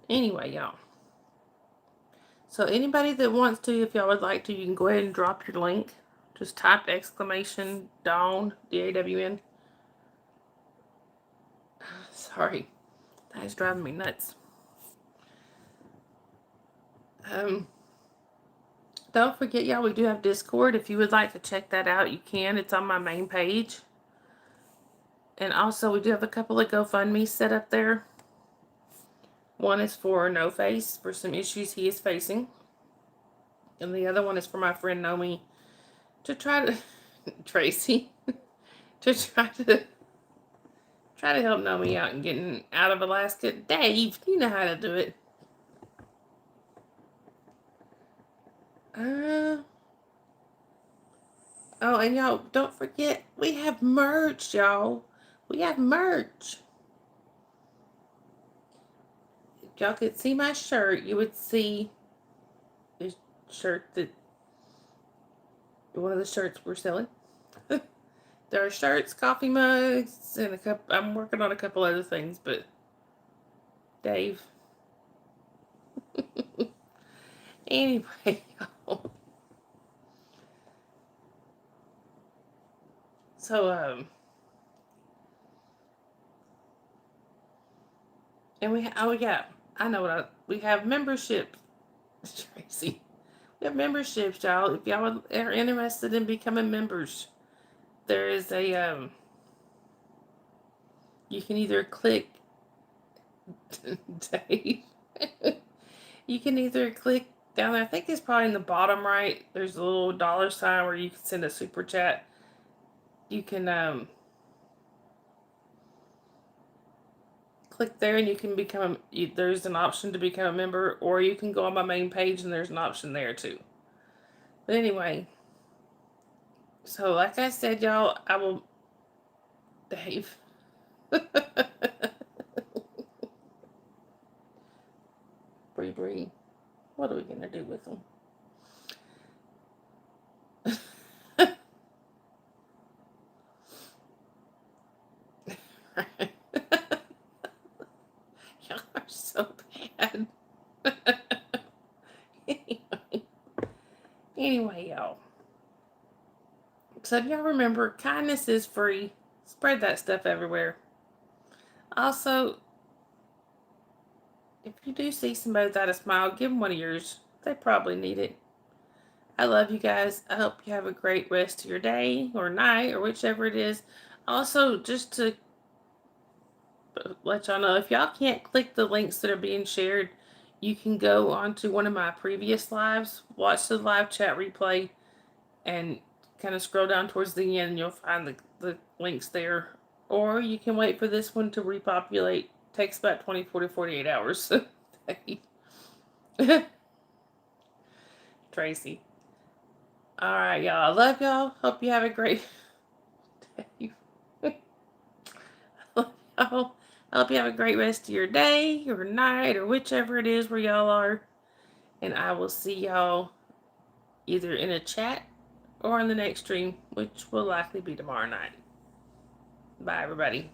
Anyway, y'all. So anybody that wants to, if y'all would like to, you can go ahead and drop your link. Just type exclamation Dawn, D-A-W-N. Sorry. That's driving me nuts. Don't forget, y'all, we do have Discord. If you would like to check that out, you can. It's on my main page. And also, we do have a couple of GoFundMe set up there. One is for No Face, for some issues he is facing. And the other one is for my friend Nomi, to try to... Tracy. to try to help Nomi out and getting out of Alaska. Dave, you know how to do it. Oh, and y'all, don't forget, we have merch, y'all. We have merch. If y'all could see my shirt, you would see the shirt one of the shirts we're selling. There are shirts, coffee mugs, and I'm working on a couple other things, but Dave. Anyway, so, and I know we have membership, Tracy. We have memberships, y'all. If y'all are interested in becoming members, there is a, you can either click, Dave, you can either click down there, I think it's probably in the bottom right, there's a little $sign where you can send a super chat. You can, click there and you can become, there's an option to become a member, or you can go on my main page and there's an option there too. But anyway, so like I said, y'all, I will, Dave. Bree. What are we going to do with them? Y'all are so bad. Anyway, y'all. So y'all remember, kindness is free. Spread that stuff everywhere. Also, if you do see somebody without a smile, give them one of yours. They probably need it. I love you guys. I hope you have a great rest of your day or night or whichever it is. Also, just to let y'all know, if y'all can't click the links that are being shared, you can go onto one of my previous lives, watch the live chat replay, and kind of scroll down towards the end and you'll find the links there. Or you can wait for this one to repopulate. Takes about 24 to 48 hours. Tracy. All right, y'all. I love y'all. Hope you have a great day. I hope you have a great rest of your day or night or whichever it is where y'all are. And I will see y'all either in a chat or on the next stream, which will likely be tomorrow night. Bye, everybody.